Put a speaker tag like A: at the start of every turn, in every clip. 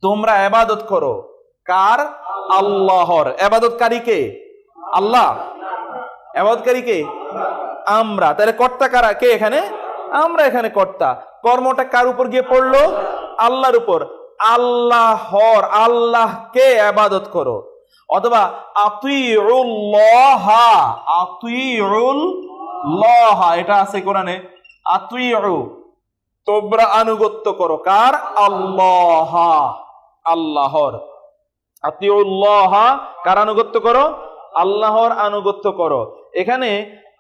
A: তোমরা ইবাদত করো কার? আল্লাহর। ইবাদতকারী কে? আল্লাহ। ইবাদতকারী কে? আমরা। তাহলে কর্তা কারা? কে এখানে? আমরা এখানে কর্তা। কর্মটা কার উপর গিয়ে পড়লো? আল্লাহর উপর। আল্লাহর, আল্লাহকে ইবাদত করো। অথবা আতিউল্লাহ, আতিউল্লাহ, এটা আছে কোরআনে। আতিউ, তোমরা আনুগত্য করো কার? আল্লাহ, আল্লাহর। আতিউল্লাহ, কার আনুগত্য করো? আল্লাহর আনুগত্য করো। এখানে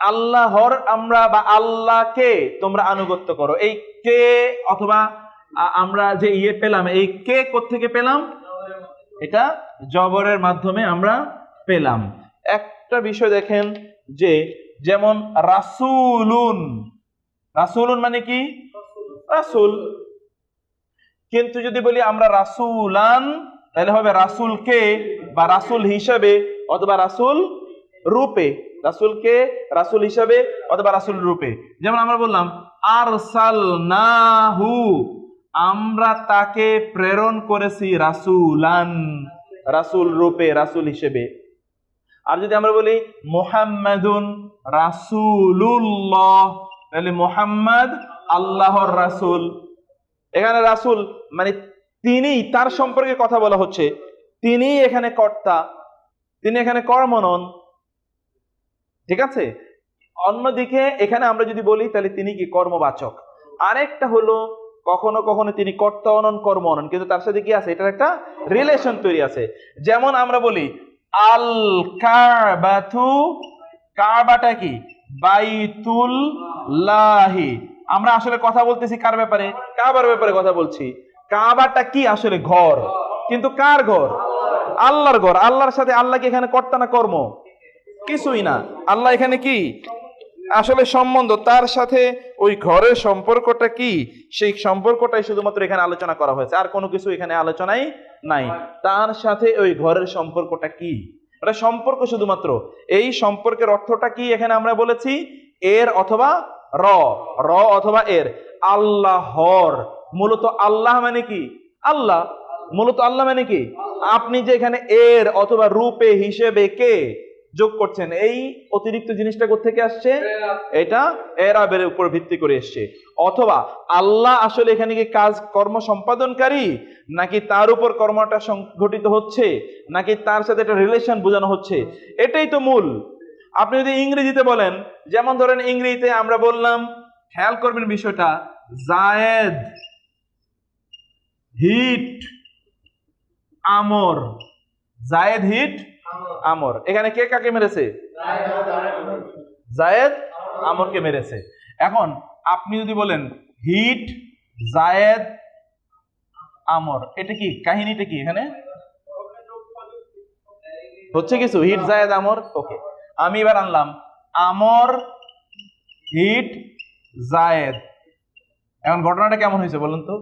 A: আল্লাহর আমরা বা আল্লাহকে তোমরা আনুগত্য করো, এই কে অথবা আমরা যে পেলাম, এই কে কোত্থেকে পেলাম? এটা জবরের মাধ্যমে আমরা পেলাম। একটা বিষয় দেখেন যে যেমন রাসূলুন, রাসূলুন মানে কি? রাসূল। কিন্তু যদি বলি আমরা রাসূলান, তাহলে হবে রাসূলকে বা রাসূল হিসাবে অথবা রাসূল রূপে। রাসূলকে রাসূল হিসাবে অথবা রাসূল রূপে। যেমন আমরা বললাম আরসালনাহু, আমরা তাকে প্রেরণ করেছি রাসূলান, রাসূল রূপে, রাসূল হিসেবে। আর যদি আমরা বলি মুহাম্মাদুন রাসূলুল্লাহ, তাহলে মুহাম্মদ আল্লাহর রাসূল। এখানে রাসূল মানে তিনি, তার সম্পর্কে কথা বলা হচ্ছে, তিনি এখানে কর্তা, তিনি এখানে কর্ম নন। ঠিক আছে? অন্যদিকে এখানে আমরা যদি বলি তাহলে তিনি কি? কর্মবাচক। আরেকটা হলো কখনো কখনো তিনি কর্তা অনন, কর্ম অনন, কিন্তু তার সাথে কি আছে? এটার একটা রিলেশন তৈরি আছে। যেমন আমরা বলি আল কাবাতু, কাবাটা কি? বাইতুল্লাহি। আমরা আসলে কথা বলতেছি কার ব্যাপারে? কাবার ব্যাপারে কথা বলছি। কাবাটা কি? আসলে ঘর, কিন্তু কার ঘর? আল্লাহর ঘর। আল্লাহর সাথে আল্লাহ কি এখানে কর্তা না কর্ম? কিছুই না। আল্লাহ এখানে কি? আসলে সম্বন্ধ, তার সাথে ওই ঘরের সম্পর্কটা কি, সেই সম্পর্কটাই শুধুমাত্র এখানে আলোচনা করা হয়েছে, আর কোনো কিছু এখানে আলোচনাই নাই। তার সাথে ওই ঘরের সম্পর্কটা কি, এটা সম্পর্ক শুধুমাত্র। এই সম্পর্কের অর্থটা কি এখানে আমরা বলেছি? এর অথবা র, র অথবা এর। আল্লাহর, মূলত আল্লাহ মানে কি? আল্লাহ। মূলত আল্লাহ মানে কি? আপনি যে এখানে এর অথবা রূপে হিসেবে কে যোগ করছেন, এই অতিরিক্ত জিনিসটা কোথেকে আসছে? এটা এরাবের উপর ভিত্তি করে এসছে। অথবা আল্লাহ আসলে এখানে কি কাজ কর্ম সম্পাদনকারী, নাকি তার উপর কর্মটা সংঘটিত হচ্ছে, নাকি তার সাথে একটা রিলেশন বোঝানো হচ্ছে, এটাই তো মূল। আপনি যদি ইংরেজিতে বলেন, যেমন ধরেন ইংরেজিতে আমরা বললাম, খেয়াল করবেন বিষয়টা, জায়েদ হিট আমর, জায়েদ হিট আমর। এখানে কে কাকে মেরেছে? জায়েদ আমরকে মেরেছে। এখন আপনি যদি বলেন হিট জায়েদ আমর, এটা কি? কাহিনীটা কি এখানে হচ্ছে? কিছু হিট জায়েদ আমর। ওকে, আমি এবার আনলাম আমর হিট জায়েদ। এখন ঘটনাটা কেমন হয়েছে বলুন তো?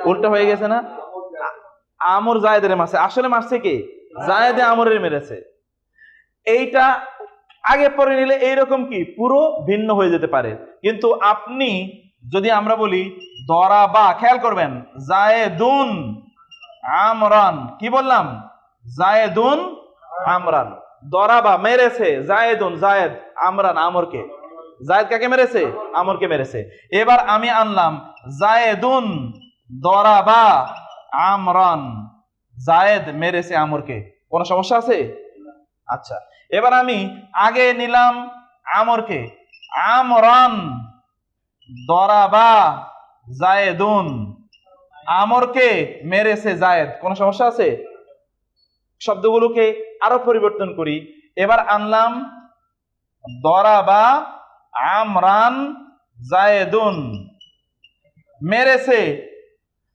A: উল্টা হয়ে গেছে না? আমর জায়েদের মারছে, আসলে মারছে কে? জায়েদে আমরের মেরেছে। এইটা আগে পরে নিলে এইরকম কি পুরো ভিন্ন হয়ে যেতে পারে। কিন্তু আপনি যদি আমরা বলি দরাবা, খেয়াল করবেন, জায়েদুন আমরান, কি বললাম? জায়েদুন আমরান। দরাবা মেরেছে জায়েদুন, জায়েদ আমরান আমরকে। জায়েদ কাকে মেরেছে? আমরকে মেরেছে। এবার আমি আনলাম জায়েদুন দরাবা আমরান, জায়েদ মেরেছে আমরকে। কোন সমস্যা আছে? আচ্ছা, এবার আমি আগে নিলাম আমরকে, আমরান দরাবা জায়েদুন, আমরকে মেরেছে জায়েদ। কোন সমস্যা আছে? শব্দগুলোকে আরো পরিবর্তন করি। এবার আনলাম দরাবা আমরান জায়েদুন, মেরেছে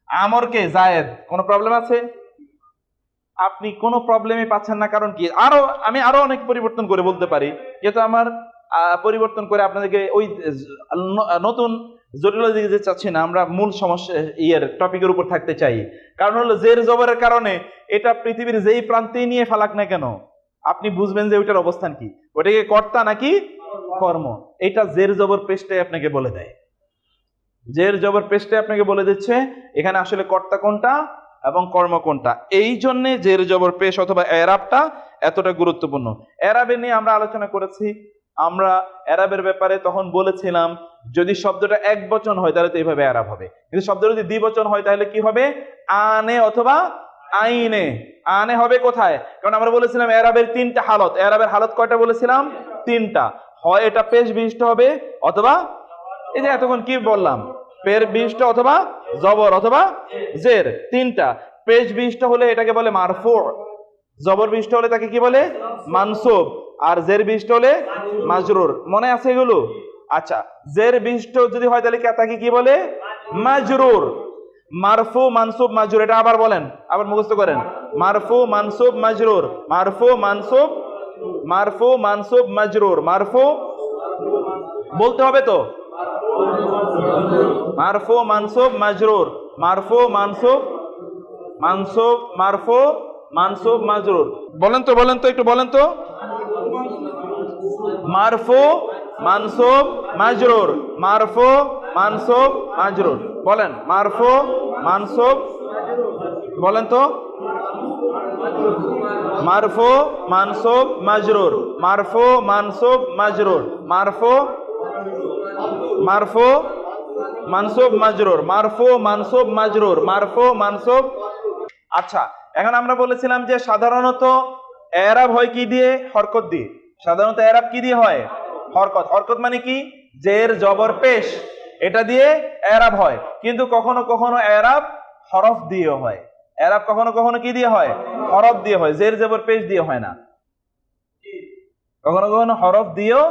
A: আমরকে জায়েদ। কোন প্রবলেম আছে? আপনি কোনো প্রবলেমই পাচ্ছেন না। কারণ কি? আমি আরো অনেক পরিবর্তন করে বলতে পারি, যেহেতু আমার পরিবর্তন করে আপনাদেরকে ওই নতুন জটিলতা দিকে যেতে চাচ্ছি না, আমরা মূল সমস্যা টপিকের উপর থাকতে চাই। কারণ হলো জের জবরের কারণে এটা পৃথিবীর যেই প্রান্তেই নিয়ে ফালাক না কেন, আপনি বুঝবেন যে ওইটার অবস্থান কি, ওটাকে কর্তা নাকি কর্ম। এটা জের জবর পেশটাই আপনাকে বলে দেয়। জের জবর পেশটাই আপনাকে বলে দিচ্ছে এখানে আসলে কর্তা কোনটা এবং কর্ম কোনটা। এই জন্যে জের জবর পেশ অথবা এরাবটা এতটা গুরুত্বপূর্ণ। এরাবের নিয়ে আমরা আলোচনা করেছি। আমরা এরাবের ব্যাপারে তখন বলেছিলাম যদি শব্দটা এক বচন হয় তাহলে তো এইভাবে এরাব হবে, কিন্তু শব্দটা যদি দ্বিবচন হয় তাহলে কি হবে? আনে অথবা আইনে। আনে হবে কোথায়? কারণ আমরা বলেছিলাম এরাবের তিনটা হালত। এরাবের হালত কয়টা বলেছিলাম? তিনটা। হয় এটা পেশ বিশিষ্ট হবে, অথবা এই যে এতক্ষণ কি বললাম, পেশ বিশিষ্ট অথবা জবর অথবা জের, তিনটা। পেশ বিশিষ্ট হলে এটাকে বলে মারফু, জবর বিশিষ্ট হলে তাকে কি বলে? মানসুব, আর জের বিশিষ্ট হলে মাজরুর। মনে আছে এগুলো? আচ্ছা, জের বিশিষ্ট যদি হয় তাহলে তাকে কি বলে? মাজরুর। মারফু মানসুব মাজরুর, এটা আবার বলেন, আবার মুখস্থ করেন। মারফু মানসুব মাজরুর, মারফু মানসুব, মারফু মানসুব মাজরুর। মারফু বলতে হবে তো, মারফু মানসুব মাজরুর, মারফু মানসুব, মানসুব মারফু মানসুব মাজরুর। বলেন তো, বলেন তো, একটু বলেন তো। মারফু মানসুব মাজরুর, মারফু মানসুব মাজরুর। বলেন মারফু মানসুব, বলেন তো। মারফু মানসুব মাজরুর, মারফু মানসুব মাজরুর, মারফু মারফু মানসুব মাজরুর, মারফু মানসুব মাজরুর, মারফু মানসুব। আচ্ছা, এখন আমরা বলেছিলাম যে সাধারণত এরাব হয় কি দিয়ে? হরকত দিয়ে। সাধারণত এরাব কি দিয়ে হয়? হরকত। হরকত মানে কি? জের জবর পেশ, এটা দিয়ে এরাব হয়। কিন্তু কখনো কখনো এরাব হরফ দিয়ে হয়। এরাব কখনো কখনো কি দিয়ে হয়? হরফ দিয়ে হয়, জের জবর পেশ দিয়ে হয় না। কখনো কখনো হরফ দিয়েও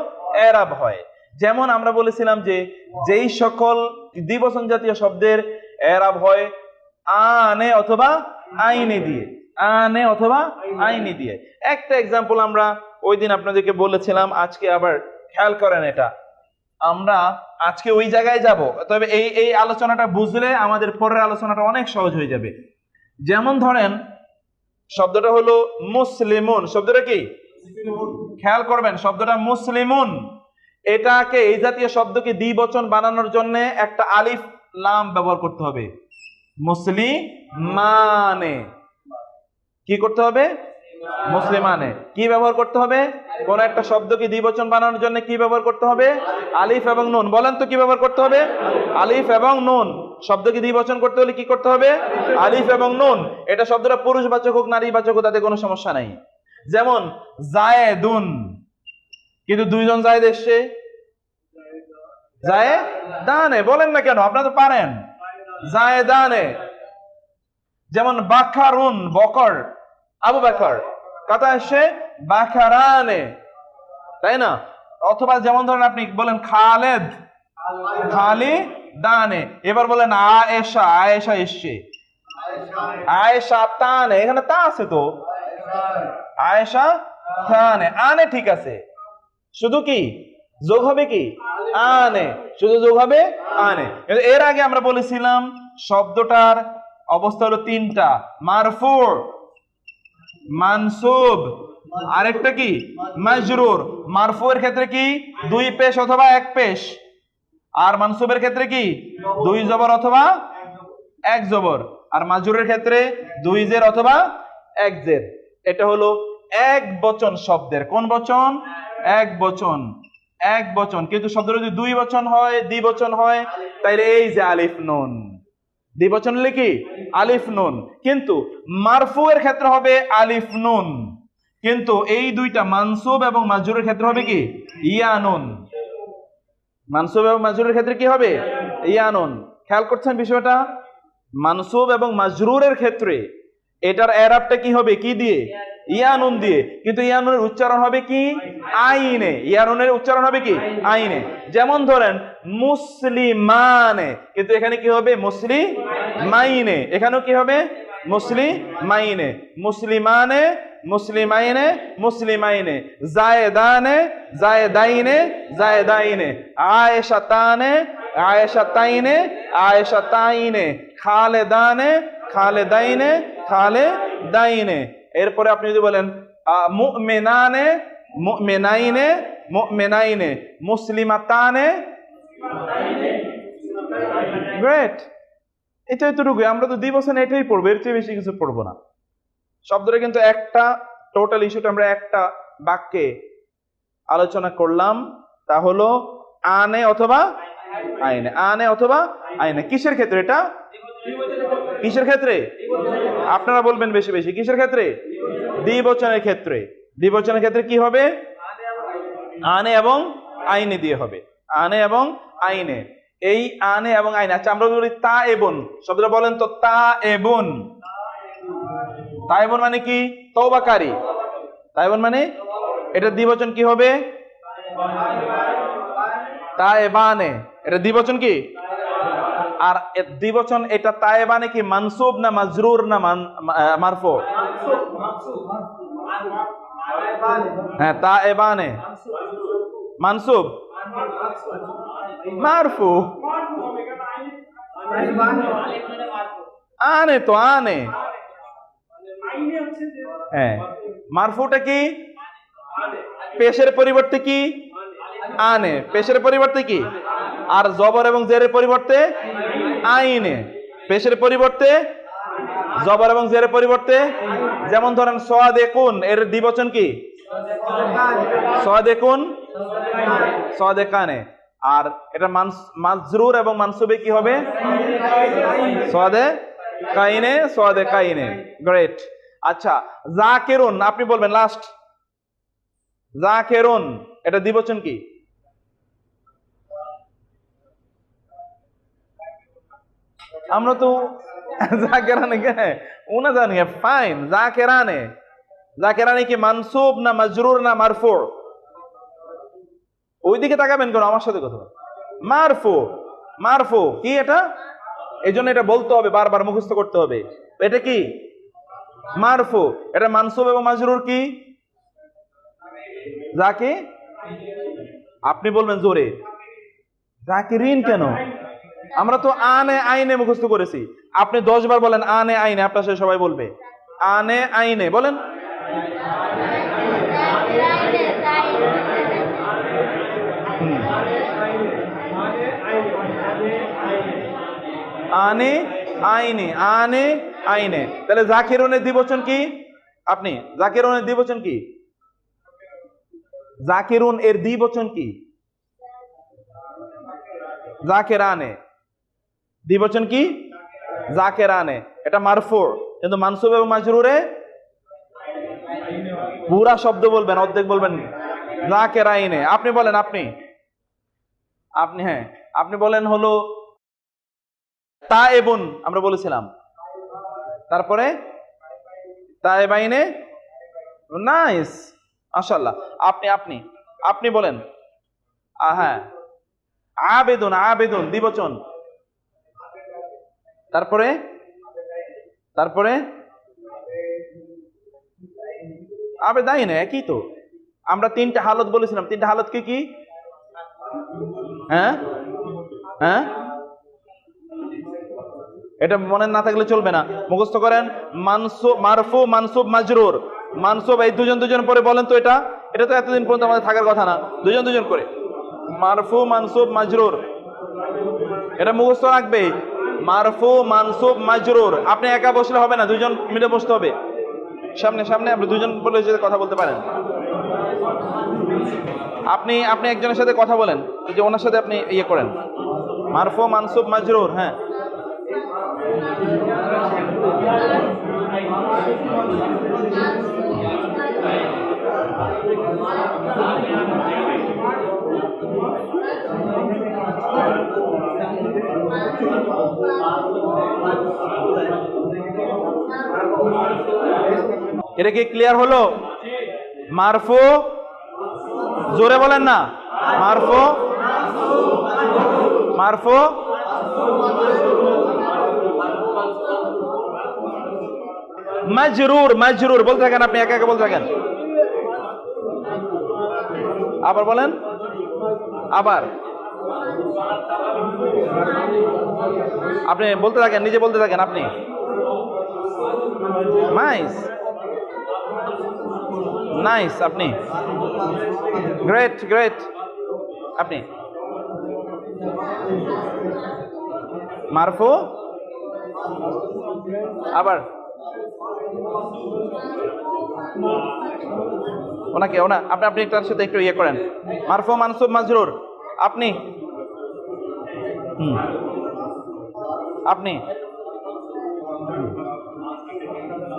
A: এরাব হয়। যেমন আমরা বলেছিলাম যে যেই সকল দ্বিবচন জাতীয় শব্দের এরাব হয় আনে অথবা আইনে দিয়ে, আনে অথবা আইনে দিয়ে। একটা এক্সাম্পল আমরা ওই দিন আপনাদেরকে বলেছিলাম, আজকে আবার খেয়াল করেন এটা। আমরা আজকে ওই জায়গায় যাব, তবে এই আলোচনাটা বুঝলে আমাদের পরের আলোচনাটা অনেক সহজ হয়ে যাবে। যেমন ধরেন শব্দটা হলো মুসলিমুন। শব্দটা কি? খেয়াল করবেন, শব্দটা মুসলিমুন। এটাকে, এই জাতীয় শব্দকে দ্বিবচন বানানোর জন্য একটা আলিফ লাম ব্যবহার করতে হবে। মুসলিমানে কি করতে হবে? মুসলিমানে। কি ব্যবহার করতে হবে? কোন একটা শব্দকে দ্বিবচন বানানোর জন্য কি ব্যবহার করতে হবে? আলিফ এবং নুন। বলেন তো কি ব্যবহার করতে হবে? আলিফ এবং নুন। শব্দকে দ্বিবচন করতে হলে কি করতে হবে? আলিফ এবং নুন। এটা শব্দটা পুরুষবাচক হোক নারীবাচক হোক তাতে কোনো সমস্যা নাই। যেমন জায়েদুন, কিন্তু দুইজন জায়েদ এসছে, জায়েদানে। বলেন না কেন? আপনারা তো পারেন। জায়েদানে। যেমন বাকারুন, বকর, আবু বকর, কথা আসছে বাকারানে, তাই না? অথবা যেমন ধরেন আপনি বলেন খালেদ, খালিদানে। এবার বলেন আয়েশা, আয়েশা এসছে, আয়েশা তানে। এখানে তা আছে তো, আয়েশা তানে। আনে ঠিক আছে, শুধু কি যোগ হবে? কি আনে, শুধু যোগ হবে আনে। এর আগে আমরা বলেছিলাম শব্দটার অবস্থা হলো তিনটা: মারফু, মানসুব, আরেকটা কি মাজরুর। মারফু এর ক্ষেত্রে কি দুই পেশ অথবা এক পেশ, আর মানসুবের ক্ষেত্রে কি দুই জবর অথবা এক জবর, আর মাজরুরের ক্ষেত্রে দুই জের অথবা এক জের। এটা হলো এক বচন শব্দের। কোন বচন? এক বচন। এক বচন। কিন্তু শব্দটা যদি দুই বচন হয়, দ্বিবচন হয়, তাইলে এই যে আলিফ নুন। দ্বিবচন হলে কি আলিফ নুন। কিন্তু মারফু এর ক্ষেত্রে হবে আলিফ নুন, কিন্তু এই দুইটা মানসুব এবং মাজরুরের ক্ষেত্রে হবে কি ইয়া নুন। মানসুব এবং মাজরুরের ক্ষেত্রে কি হবে? ইয়া নুন। খেয়াল করছেন বিষয়টা? মানসুব এবং মাজরুরের ক্ষেত্রে এটার এরাবটা কি হবে? কি দিয়ে? ইয়া নুন দিয়ে। কিন্তু ইয়া নুনের উচ্চারণ হবে কি আইনে। ইয়া নুনের উচ্চারণ হবে কি আইনে। যেমন ধরেন মুসলিমানে, কিন্তু এখানে কি হবে? মুসলিমাইনে। এখানেও কি হবে? মুসলিমাইনে। মুসলিমানে, মুসলিমাইনে, মুসলিমাইনে। জায়েদানে, জায়েদাইনে, জায়েদাইনে। আয়েশাতানে, আয়েশাতাইনে, আয়েশাতাইনে। খালেদানে, খালেদাইনে, খালেদাইনে। এরপরে আপনি যদি বলেন মুমিনানে, মুমিনাইনে, মুমিনাইনে। মুসলিমাতানে, গ্রেট। এটা এতটুকুই, আমরা তো দ্বিবচনে এটাই পড়বো, এর চেয়ে বেশি কিছু পড়বো না। শব্দটা কিন্তু একটা, টোটাল ইস্যুটা আমরা একটা বাক্যে আলোচনা করলাম, তা হলো আনে অথবা আইনে, আনে অথবা আইনে। কিসের ক্ষেত্রে এটা? কিসের ক্ষেত্রে? আপনারা বলবেন বেশি বেশি। কিসের ক্ষেত্রে? দ্বিবচনের ক্ষেত্রে। দ্বিবচনের ক্ষেত্রে কি হবে? আনে এবং আইনে দিয়ে হবে, আনে এবং আইনে। এই আনে এবং আইনে। আচ্ছা আমরা বলি তা এবন, শব্দটা বলেন তো, তা এবন। তা এবন মানে কি? তওবাকারী। তা এবন মানে এটা দ্বিবচন কি হবে? তা এবানে। এটা দ্বিবচন কি? আর দ্বিবচন এটা তায়েবানে কি মানসুব না মাজরুর না মারফু? হ্যাঁ, তায়েবানে মানসুব মারফু। আনে তো আনে, হ্যাঁ। মারফুটা কি? পেশের পরিবর্তে কি? আনে। পেশের পরিবর্তে কি? আর জবর এবং জেরের পরিবর্তে আইনে। পেশের পরিবর্তে জবর এবং জেরের পরিবর্তে, যেমন ধরেন সাদেকুন, এর দ্বিবচন কি? সাদেকুন, সাদেকানে। আর এটা মাজরুর এবং মানসুবে কি হবে? সাদেকাইনে, সাদেকাইনে। গ্রেট। আচ্ছা জাকিরুন, আপনি বলবেন লাস্ট। জাকিরুন এটা দ্বিবচন কি? আমরা তো জাকেরানে উনা জানি, ফাইন। জাকেরানে, জাকেরানে কি মানসুব না মাজরুর না মারফু? ওইদিকে তাকাবেন কেন, আমার সাথে কথা। মারফু, মারফু কি এটা? এই জন্য এটা বলতে হবে, বারবার মুখস্থ করতে হবে। এটা কি? মারফু। এটা মানসুব এবং মাজরুর কি? যাকে আপনি বলবেন জোরে, জাকিরিন কেন? আমরা তো আনে আইনে মুখস্থ করেছি। আপনি 10 বার বলেন আনে আইনে, আপনার সাথে সবাই বলবে আনে আইনে। বলেন আনে আইনে, আনে আইনে। তাহলে জাকিরুনের দ্বিবচন কি? আপনি জাকিরুনের দ্বিবচন কি? জাকিরুন এর দ্বিবচন কি? জাকেরানে। দ্বিবচন কি? জাকেরানে। এটা মারফু, কিন্তু মানসুব এবং মাজরুরে পুরা শব্দ বলবেন, অর্ধেক বলবেন জাকেরাইনে। আপনি বলেন, আপনি আপনি হ্যাঁ আপনি বলেন হলো তায়েবুন, আমরা বলেছিলাম। তারপরে তায়েবাইনে। নাইস, মাশাআল্লাহ। আপনি আপনি আপনি বলেন হ্যাঁ আবেদুন, আবেদুন দ্বিবচন। তারপরে তারপরে আবেদাইনে, একই তো। আমরা 3টা হালত বলেছিলাম, 3টা হালত কি কি? হ্যাঁ হ্যাঁ, এটা মনে না থাকলে চলবে না, মুখস্থ করেন। মানসুব, মারফু, মানসুব, মাজরুর। মানসুব এই দুজন দুজন পরে বলেন তো। এটা এটা তো এতদিন পর্যন্ত আমাদের থাকার কথা না, দুজন দুজন করে। মারফু, মানসুব, মাজরুর, এটা মুখস্থ রাখবে। মারফু, মানসুব, মাজরুর। আপনি একা বসলে হবে না, দুজন মিলে বসতে হবে। সামনে সামনে আপনি দুজন বলে যদি কথা বলতে পারেন। আপনি আপনি একজনের সাথে কথা বলেন, যে ওনার সাথে আপনি ইয়ে করেন। মারফু, মানসুব, মাজরুর। হ্যাঁ, এটা কি ক্লিয়ার হলো? মারফু, জোরে বলেন না। মারফু, মারফু, মাজরুর, মাজরুর বলতে থাকেন, আপনি একা একা বলতে থাকেন। আবার বলেন, আবার আপনি বলতে থাকেন, নিজে বলতে থাকেন আপনি। নাইস, নাইস, আপনি গ্রেট, গ্রেট। আপনি মারফু, আবার ওনাকে আপনি একটার সাথে একটু ইয়ে করেন। মারফু মানসুব মাজরুর, আপনি আপনি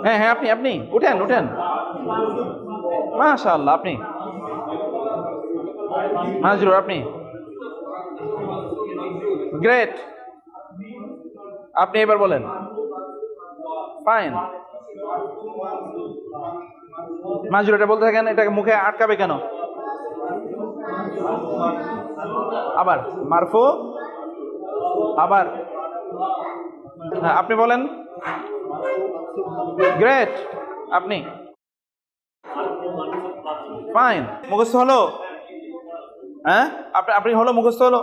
A: হ্যাঁ হ্যাঁ আপনি উঠেন মাশাআল্লাহ, আপনি মাজরুর, আপনি গ্রেট, আপনি এবার বলেন। ফাইন, মাজরুর এটা বলতে থাকেন, এটাকে মুখে আটকাবে কেন? আবার মারফু, আবার হ্যাঁ আপনি বলেন। গ্রেট, আপনি ফাইন, মুখস্থ হলো? হ্যাঁ আপনি হলো, মুখস্থ হলো?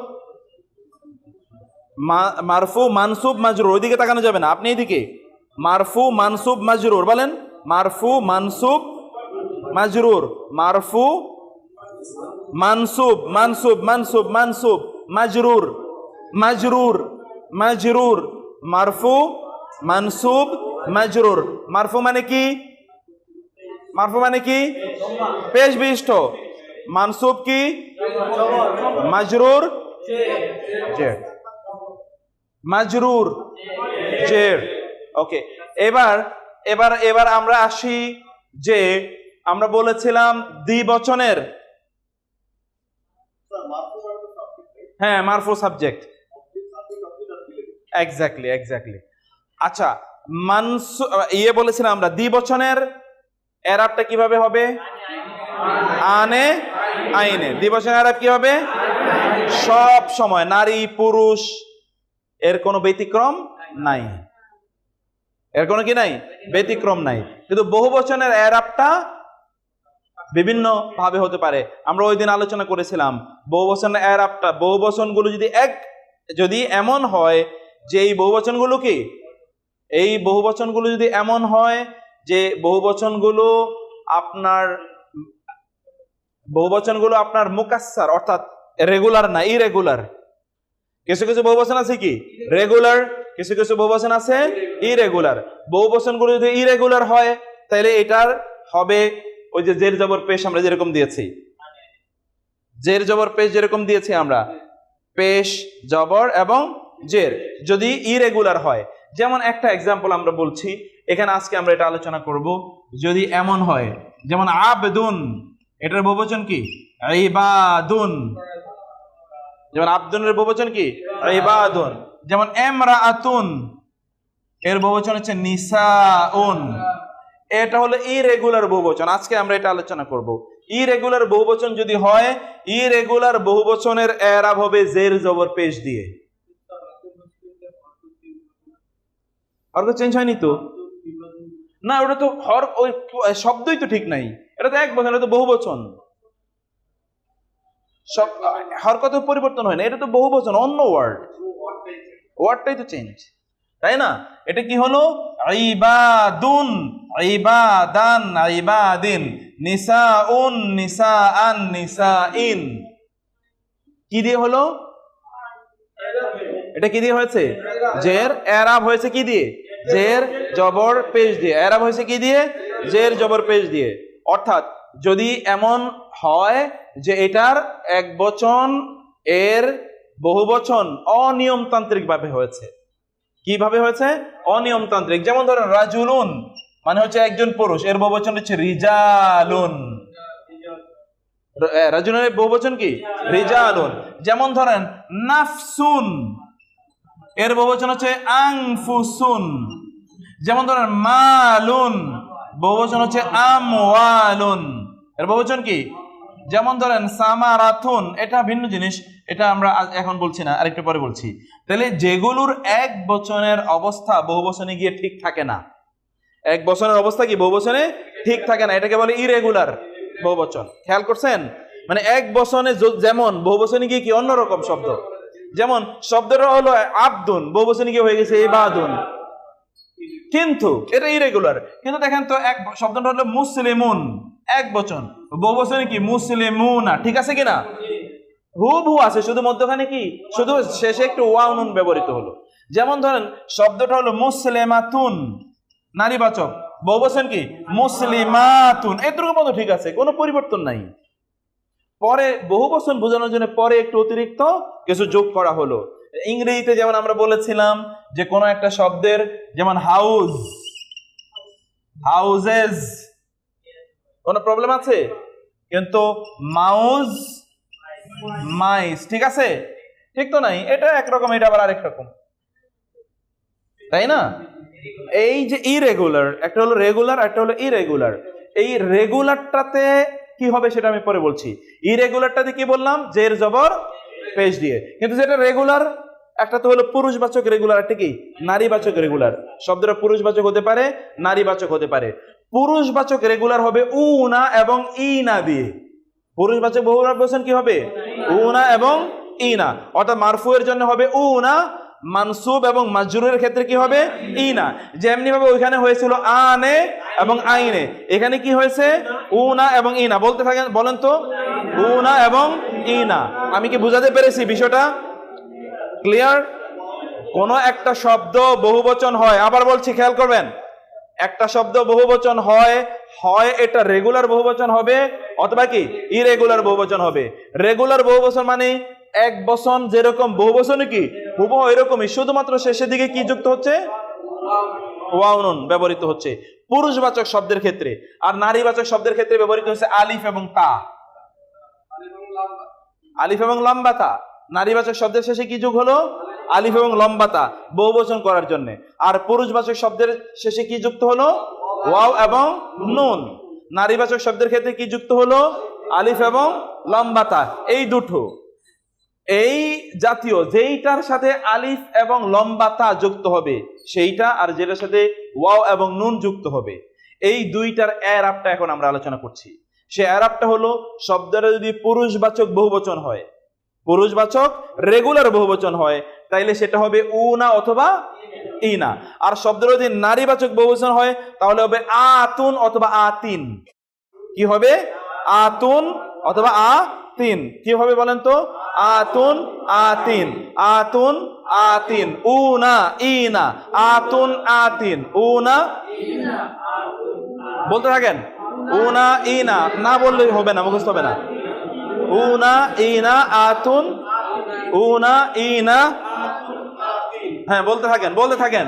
A: মারফু মানসুব মাজরুর, ওইদিকে তাকানো যাবে না, আপনি এইদিকে। মারফু মানসুব মাজরুর বলেন। মারফু মানসুব মাজরুর, মারফু মানসুব মানসুব মানসুব মানসুব মাজরুর মাজরুর মাজরুর, মারফু মানসুব মাজরুর। মারফু মানে কি? মারফু মানে কি? পেশ বিশিষ্ট। মানসুব কি? মাজরুর জের, মাজরুর জের। ওকে, এবার আমরা আসি যে আমরা বলেছিলাম দ্বিবচনের, হ্যাঁ মারফু সাবজেক্ট, এক্স্যাক্টলি। আচ্ছা, বলেছিলাম আমরা দ্বিবচনের এরাবটা কিভাবে হবে? আনে আইনে। দ্বিবচনের এরাব কি হবে? সব সময় নারী পুরুষ, এর কোনো ব্যতিক্রম নাই, এর কোনো কি নাই? ব্যতিক্রম নাই। কিন্তু বহুবচনের এরাবটা বিভিন্ন ভাবে হতে পারে। আমরা ওই দিন আলোচনা করেছিলাম বহুবচনের এরাবটা, বহুবচনগুলো যদি এমন হয় যে এই বহুবচনগুলো যদি এমন হয় যে বহুবচনগুলো আপনার মুকাসসার, অর্থাৎ রেগুলার না, ইরেগুলার। কিছু কিছু বহুবচন আছে কি রেগুলার, কিছু কিছু বহুবচন আছে ইরেগুলার। বহুবচনগুলো যদি ইরেগুলার হয় তাহলে এটার হবে ওই যে জের জবর পেশ আমরা যেরকম দিয়েছি, জের জবর পেশ যেরকম দিয়েছি আমরা, পেশ জবর এবং জের যদি ইরেগুলার হয়। যেমন একটা এক্সাম্পল আমরা বলছি এখানে, আজকে আমরা এটা আলোচনা করব। যদি এমন হয় যেমন আবদুন, এটার বহুবচন কি? ইবাদুন। যেমন আবদুনের বহুবচন কি? ইবাদুন। যেমন ইমরাআতুন, এর বহুবচন হচ্ছে নিসাউন। এটা হলো ইরেগুলার বহুবচন, আজকে আমরা এটা আলোচনা করব। ইরেগুলার বহুবচন যদি হয়, ইরেগুলার বহুবচনের এরাব হবে জের জবর পেশ দিয়ে। অর্থ চেঞ্জ হয়নি তো? না, ওটা তো ওই শব্দই তো ঠিক নাই, এটা তো এক বচন, এটা তো বহুবচন। সব হরকত পরিবর্তন হয় না, এটা তো বহুবচন, অন্য ওয়ার্ডটাই তো চেঞ্জ, তাই না? এটা কি হলো? ইবাদুন, ইবাদান, ইবাদিন, নিসাউন, নিসাআন, নিসাইন। কি দিয়ে হলো? এটা কি দিয়ে হয়েছে? জের এরাব হয়েছে কি দিয়ে? জের জবর পেশ দিয়ে। এরাব হয়েছে কি দিয়ে? জের জবর পেশ দিয়ে। অর্থাৎ যদি এমন হয় যে এটার এক বচন এর বহুবচন অনিয়মতান্ত্রিক ভাবে হয়েছে। কিভাবে হয়েছে? অনিয়মতান্ত্রিক। যেমন ধরেন রাজুলুন মানে হচ্ছে একজন পুরুষ, এর বহুবচন হচ্ছে রিজালুন। রাজুলের বহুবচন কি? রিজালুন। যেমন ধরেন নাফসুন, এর বহুবচন হচ্ছে আনফুসুন। যেমন ধরেন মালুন, বহুবচন হচ্ছে আমওয়ালুন, এর বহুবচন কি? যেমন ধরেন সামারাতুন, এটা ভিন্ন জিনিস, এটা আমরা এখন বলছি না, আরেকটু পরে বলছি। তাহলে যেগুলোর এক বচনের অবস্থা বহুবচনে গিয়ে ঠিক থাকে না, এক বচনের অবস্থা কি বহুবচনে ঠিক থাকে না, এটাকে বলে ইরেগুলার বহুবচন। খেয়াল করছেন? মানে এক বচনে যেমন বহুবচনে গিয়ে কি অন্যরকম শব্দ, যেমন শব্দটা হলো আবদুন, বহুবচনে গিয়ে হয়ে গেছে ইবাদুন, কিন্তু এটা ইরেগুলার। কিন্তু দেখেন তো এক শব্দটা হলো মুসলিমুন, এক বচন, বহুবচনে কি মুসলিমুনা, ঠিক আছে কিনা? হুবহু আছে, শুধু মধ্যখানে কি শুধু শেষে একটু ওয়াও নুন ব্যবহৃত হলো। যেমন ধরেন শব্দটা হলো মুসলিমাতুন, নারীবাচক, বহুবচন কি মুসলিমাতুন, এতটুকু মতো ঠিক আছে, কোনো পরিবর্তন নাই। পরে বহুবচন বোঝানোর জন্য পরে একটু অতিরিক্ত কিছু যোগ করা হলো। ইংরেজিতে যেমন আমরা বলেছিলাম যে কোনো একটা শব্দের, যেমন হাউস, হাউজেস, কোনো প্রবলেম আছে? কিন্তু মাউস, মাইস, ঠিক আছে? ঠিক তো নাই? এটা একরকম, এটা আবার আরেক রকম, তাই না? এই যে ইরেগুলার, একটা হলো রেগুলার, একটা হলো ইরেগুলার। এই রেগুলারটাতে কি হবে সেটা আমি পরে বলছি। ইরেগুলারটাতে কি বললাম? জের জবর পেশ দিয়ে। কিন্তু যেটা রেগুলার, একটা তো হলো পুরুষবাচক রেগুলার, একটা কি নারীবাচক রেগুলার। শব্দটা পুরুষবাচক হতে পারে, নারীবাচক হতে পারে। পুরুষবাচক রেগুলার হবে উনা এবং ইনা দিয়ে। পুরুষবাচক বহুবচন কি হবে? উনা এবং ইনা। অর্থাৎ মারফুয়ের জন্য হবে উনা, মানসুব এবং মাজরুরের ক্ষেত্রে কি হবে? ইনা। যেমনি ভাবে ওইখানে হয়েছিল আনে এবং আইনে, এখানে কি হয়েছে? উনা এবং ইনা। বলতে থাকেন, বলেন তো, উনা এবং ইনা। আমি কি বুঝাতে পেরেছি বিষয়টা? ক্লিয়ার? কোন একটা শব্দ বহুবচন হয়, আবার বলছি খেয়াল করবেন, একটা শব্দ বহুবচন হয়, হয় এটা রেগুলার বহুবচন হবে অথবা কি ইরেগুলার বহুবচন হবে। রেগুলার বহুবচন মানে এক বচন, যেরকম বহুবচনে কি হুবহু এরকমই, শুধুমাত্র শেষের দিকে কি যুক্ত হচ্ছে? ওয়াও নুন ব্যবহৃত হচ্ছে পুরুষবাচক শব্দের ক্ষেত্রে। আর নারীবাচক শব্দের ক্ষেত্রে ব্যবহৃত হচ্ছে আলিফ এবং তা। আলিফ এবং লম্বা তা। নারীবাচক শব্দের শেষে কি যোগ হলো? আলিফ এবং লম্বা তা, বহুবচন করার জন্য। আর পুরুষবাচক শব্দের শেষে কি যুক্ত হলো? ওয়াও এবং নুন। নারীবাচক শব্দের ক্ষেত্রে কি যুক্ত হলো? আলিফ এবং লম্বা তা, এই দুটো। এই জাতীয় যেইটার সাথে আলিফ এবং লম্বা তা যুক্ত হবে সেইটা, আর যেটার সাথে ওয়াও এবং নুন যুক্ত হবে, এই দুইটার এরাবটা এখন আমরা আলোচনা করছি। সে এরাবটা হলো, শব্দটা যদি পুরুষবাচক বহুবচন হয়, পুরুষবাচক রেগুলার বহুবচন হয়, তাইলে সেটা হবে উনা অথবা ইনা। আর শব্দটা যদি নারীবাচক বহুবচন হয় তাহলে হবে আতুন অথবা আতিন। কি হবে? আতুন অথবা আতিন। কি হবে বলেন তো? আতুন আতিন, আতুন আতিন, উনা ইনা, আতুন আতিন, উনা। বলতে থাকেন, উনা ইনা, না বললে হবে না, মুখস্থ হবে না। উনা ইনা আতুন, উনা ইনা। হ্যাঁ, বলতে থাকেন, বলতে থাকেন।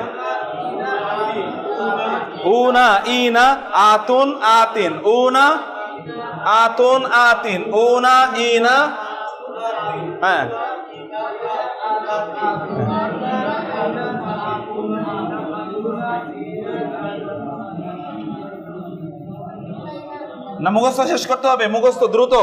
A: উনা ইনা আতুন আতিন, উনা আতুন আতিন, উনা ইনা। হ্যাঁ, না মুখস্থ শেষ করতে হবে, মুখস্থ দ্রুত।